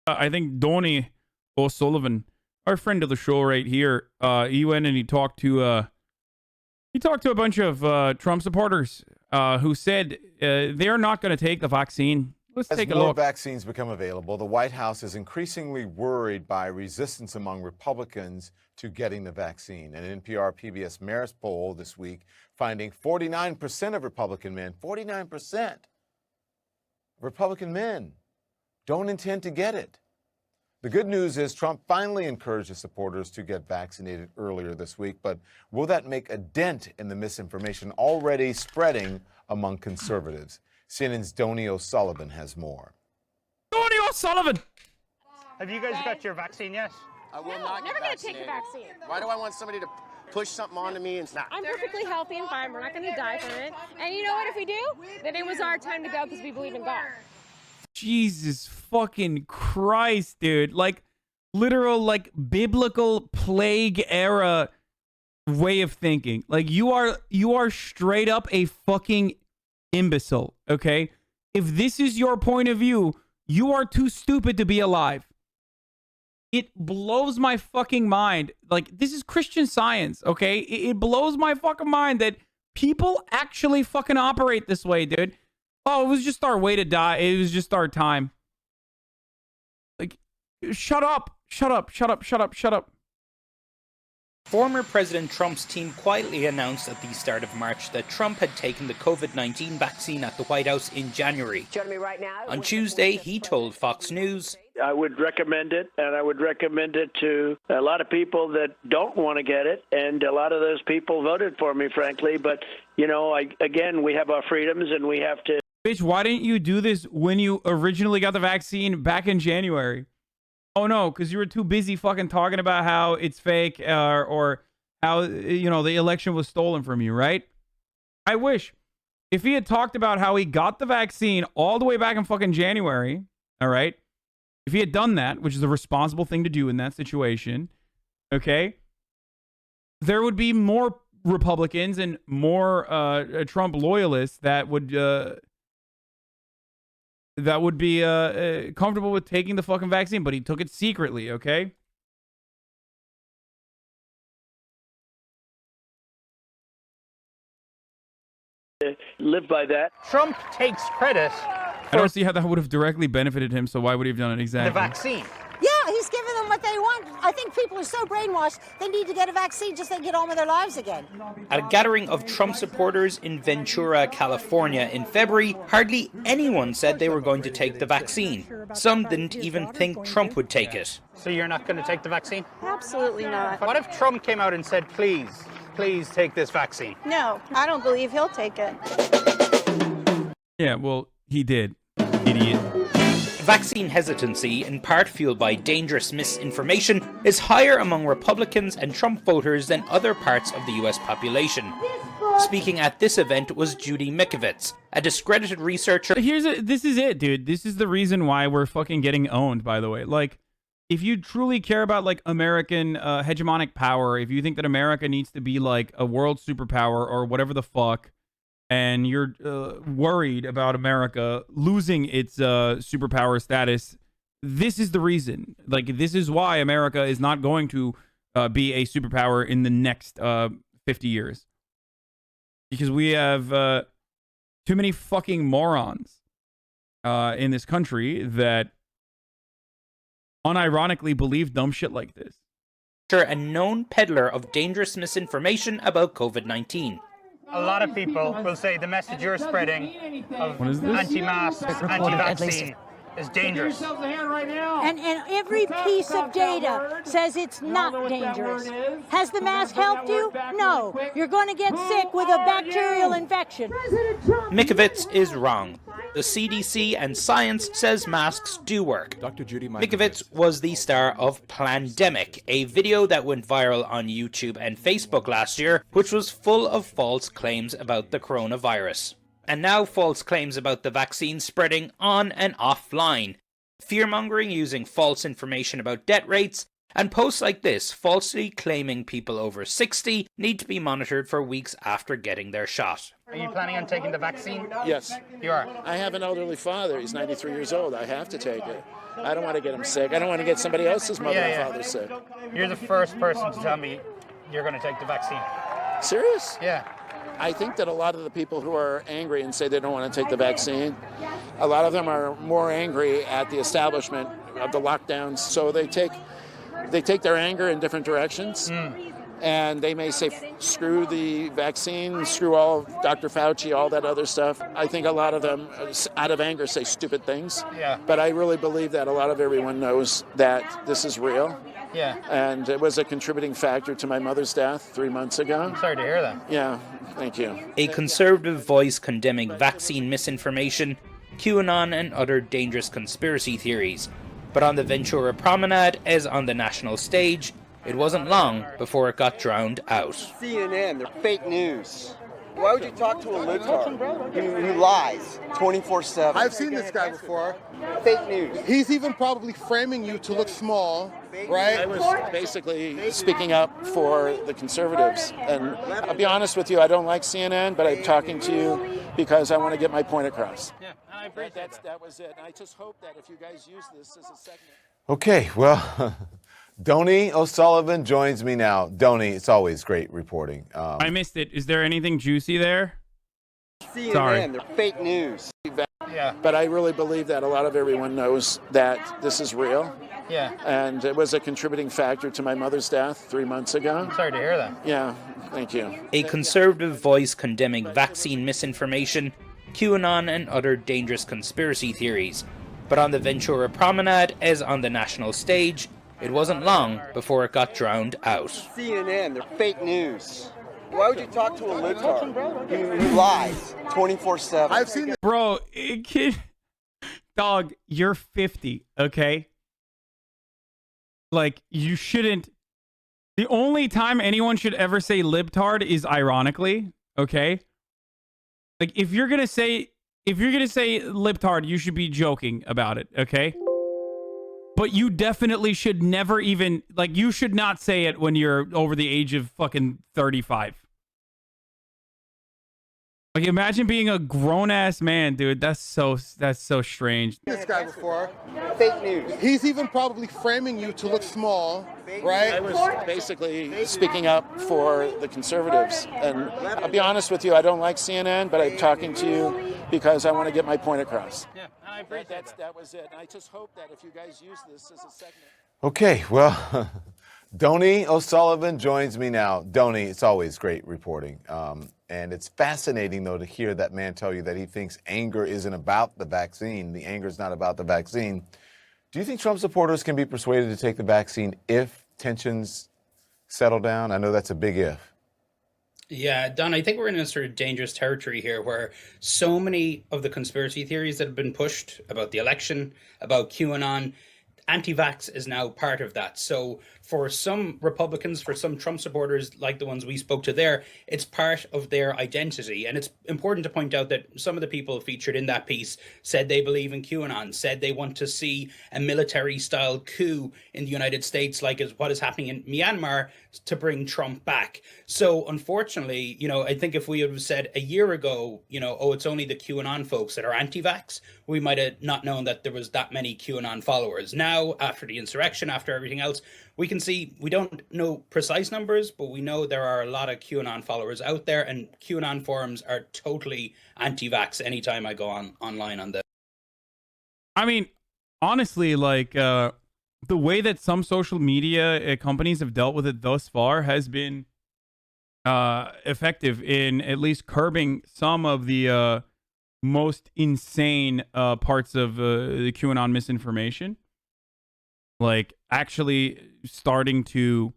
I think Donnie O'Sullivan, our friend of the show right here, he went and he talked to a bunch of Trump supporters who said they're not going to take the vaccine. Let's take a look. As more vaccines become available, the White House is increasingly worried by resistance among Republicans to getting the vaccine. An NPR PBS Marist poll this week finding 49% of Republican men, 49% of Republican men don't intend to get it. The good news is Trump finally encouraged his supporters to get vaccinated earlier this week, but will that make a dent in the misinformation already spreading among conservatives? CNN's Donnie O'Sullivan has more. Donnie O'Sullivan! Have you guys got your vaccine yet? I will not get never going to vaccinated. take the vaccine. Why do I want somebody to push something onto me and not? I'm perfectly healthy and fine. We're not going to die from it. And you know what? If we do, then it was our time to go because we believe in God. Jesus fucking Christ, dude. Like, literal, like, biblical plague era way of thinking. Like, you are straight up a fucking imbecile, okay? If this is your point of view, you are too stupid to be alive. It blows my fucking mind. Like, this is Christian Science, okay? It blows my fucking mind that people actually fucking operate this way, dude. Oh, it was just our way to die. It was just our time. Like, shut up. Shut up. Shut up. Shut up. Shut up. Former President Trump's team quietly announced at the start of March that Trump had taken the COVID-19 vaccine at the White House in January. On Tuesday, he told Fox News, I would recommend it, and I would recommend it to a lot of people that don't want to get it, and a lot of those people voted for me, frankly. But, you know, again, we have our freedoms, and we have to... Bitch, why didn't you do this when you originally got the vaccine back in January? Oh, no, because you were too busy fucking talking about how it's fake or how, you know, the election was stolen from you, right? I wish. If he had talked about how he got the vaccine all the way back in fucking January, all right? If he had done that, which is a responsible thing to do in that situation, okay? There would be more Republicans and more Trump loyalists that would be comfortable with taking the fucking vaccine, but he took it secretly, okay? Live by that. Trump takes credit I don't see how that would have directly benefited him, so why would he have done it for exactly? the vaccine. Yeah, he's giving them what they want. I think people are so brainwashed, they need to get a vaccine just so they get on with their lives again. at a gathering of Trump supporters in Ventura, California in February, hardly anyone said they were going to take the vaccine. Some didn't even think Trump would take it. So you're not going to take the vaccine? Absolutely not. What if Trump came out and said, please take this vaccine? No, I don't believe he'll take it. Yeah, well, he did. Idiot. Vaccine hesitancy, in part fueled by dangerous misinformation, is higher among Republicans and Trump voters than other parts of the US population. Speaking at this event was Judy Mikovits, a discredited researcher. This is it, dude. This is the reason why we're fucking getting owned, by the way. Like, if you truly care about, like, American hegemonic power, if you think that America needs to be, like, a world superpower or whatever the fuck, and you're worried about America losing its superpower status, this is the reason. Like, this is why America is not going to be a superpower in the next 50 years. Because we have too many fucking morons in this country that unironically believe dumb shit like this. A known peddler of dangerous misinformation about COVID-19. A lot of people will say the message you're spreading of What is this? anti-mask, anti-vaccine is dangerous. And every piece of data says it's not dangerous. Has the mask helped you? No. You're going to get sick with a bacterial infection. Mikovits is wrong. The CDC and science says masks do work. Dr. Judy Mikovits was the star of Plandemic, a video that went viral on YouTube and Facebook last year, which was full of false claims about the coronavirus. And now false claims about the vaccine spreading on and offline. Fear-mongering using false information about death rates, And posts like this, falsely claiming people over 60 need to be monitored for weeks after getting their shot. Are you planning on taking the vaccine? Yes. You are? I have an elderly father. He's 93 years old. I have to take it. I don't want to get him sick. I don't want to get somebody else's mother and father sick. You're the first person to tell me you're going to take the vaccine. Serious? Yeah. I think that a lot of the people who are angry and say they don't want to take the vaccine, a lot of them are more angry at the establishment of the lockdowns. So they take their anger in different directions. And they may say, screw the vaccine, screw all Dr. Fauci, all that other stuff. I think a lot of them, out of anger, say stupid things. Yeah. But I really believe that a lot of everyone knows that this is real. Yeah. And it was a contributing factor to my mother's death 3 months ago. I'm sorry to hear that. Yeah, thank you. A conservative voice condemning vaccine misinformation, QAnon and other dangerous conspiracy theories. But on the Ventura Promenade, as on the national stage, it wasn't long before it got drowned out. CNN, they're fake news. Why would you talk to a libtard who lies 24/7? I've seen this guy before. Fake news. He's even probably framing you to look small, right? I was basically speaking up for the conservatives. And I'll be honest with you, I don't like CNN, but I'm talking to you because I want to get my point across. Yeah, and I appreciate that was it. And I just hope that if you guys use this as a segment. Okay, well, DONNIE O'Sullivan joins me now. DONNIE, it's always great reporting. I missed it. Is there anything juicy there? CNN, Sorry. they're fake news. Yeah. But I really believe that a lot of everyone knows that this is real. Yeah. And it was a contributing factor to my mother's death 3 months ago. I'm sorry to hear that. Yeah, thank you. A conservative voice condemning vaccine misinformation, QAnon and other dangerous conspiracy theories. But on the Ventura Promenade, as on the national stage, it wasn't long before it got drowned out. CNN, they're fake news. Why would you talk to a libtard who lies 24/7? I've seen this. Bro, kid, dog, you're 50, okay? Like, you shouldn't. The only time anyone should ever say libtard is ironically, okay? Like, if you're gonna say libtard, you should be joking about it, okay? But you definitely should never even, like, you should not say it when you're over the age of fucking 35. Like, imagine being a grown-ass man, dude. That's so strange. This guy before. Fake news. He's even probably framing you to look small, right? I was basically speaking up for the conservatives. And I'll be honest with you, I don't like CNN, but I'm talking to you because I want to get my point across. Yeah, and I appreciate that was it. And I just hope that if you guys use this as a segment. Okay, well, DONNIE O'Sullivan joins me now. DONNIE, it's always great reporting. And it's fascinating, though, to hear that man tell you that he thinks anger isn't about the vaccine. The anger is not about the vaccine. Do you think Trump supporters can be persuaded to take the vaccine if tensions settle down? I know that's a big if. Yeah, Don, I think we're in a sort of dangerous territory here where so many of the conspiracy theories that have been pushed about the election, about QAnon, anti-vax is now part of that. So for some Republicans, for some Trump supporters, like the ones we spoke to there, it's part of their identity. And it's important to point out that some of the people featured in that piece said they believe in QAnon, said they want to see a military-style coup in the United States, like what is happening in Myanmar, to bring Trump back. So unfortunately, I think if we had said a year ago, oh, it's only the QAnon folks that are anti-vax, we might have not known that there was that many QAnon followers. Now, after the insurrection, after everything else, we can see, we don't know precise numbers, but we know there are a lot of QAnon followers out there, and QAnon forums are totally anti-vax anytime I go online on them. I mean, honestly, like, the way that some social media companies have dealt with it thus far has been effective in at least curbing some of the most insane parts of the QAnon misinformation. Like, actually starting to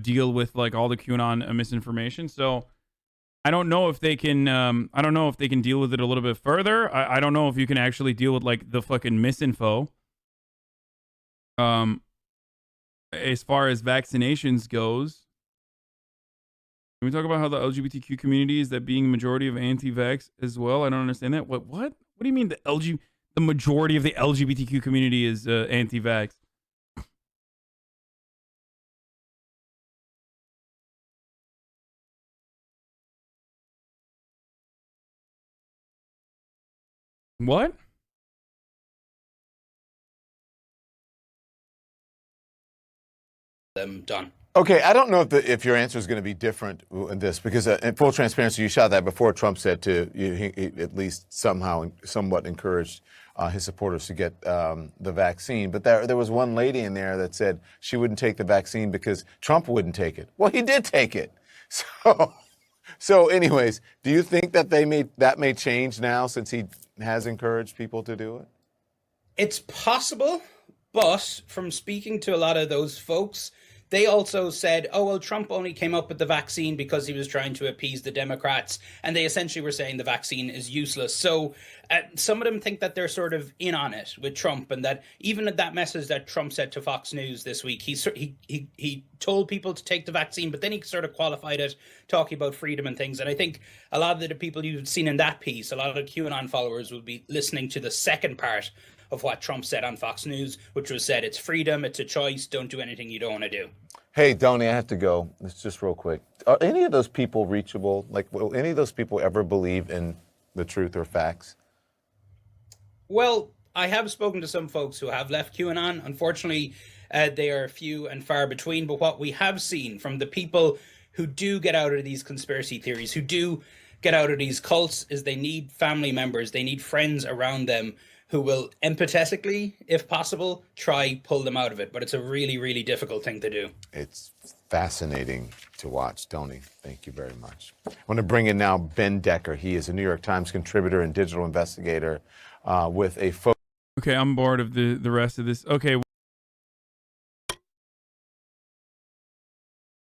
deal with, like, all the QAnon misinformation. So I don't know if they can deal with it a little bit further. I don't know if you can actually deal with, like, the fucking misinfo. As far as vaccinations goes, can we talk about how the LGBTQ community is that being majority of anti-vax as well? I don't understand that. What do you mean the majority of the LGBTQ community is anti-vax? What? Done. Okay, I don't know if your answer is going to be different in this, because in full transparency, you shot that before Trump said he at least somewhat encouraged his supporters to get the vaccine. But there was one lady in there that said she wouldn't take the vaccine because Trump wouldn't take it. Well, he did take it. So anyways, do you think that that may change now since he has encouraged people to do it? It's possible, but from speaking to a lot of those folks, they also said, oh, well, Trump only came up with the vaccine because he was trying to appease the Democrats. And they essentially were saying the vaccine is useless. So some of them think that they're sort of in on it with Trump, and that even that message that Trump said to Fox News this week, he told people to take the vaccine, but then he sort of qualified it, talking about freedom and things. And I think a lot of the people you've seen in that piece, a lot of QAnon followers will be listening to the second part of what Trump said on Fox News, which was said, it's freedom, it's a choice, don't do anything you don't want to do. Hey, Donnie, I have to go. It's just real quick. Are any of those people reachable? Like, will any of those people ever believe in the truth or facts? Well, I have spoken to some folks who have left QAnon. Unfortunately, they are few and far between. But what we have seen from the people who do get out of these conspiracy theories, who do get out of these cults, is they need family members, they need friends around them who will empathetically, if possible, try pull them out of it. But it's a really, really difficult thing to do. It's fascinating to watch, Donnie. Thank you very much. I want to bring in now Ben Decker. He is a New York Times contributor and digital investigator with a focus. Okay, I'm bored of the rest of this. Okay.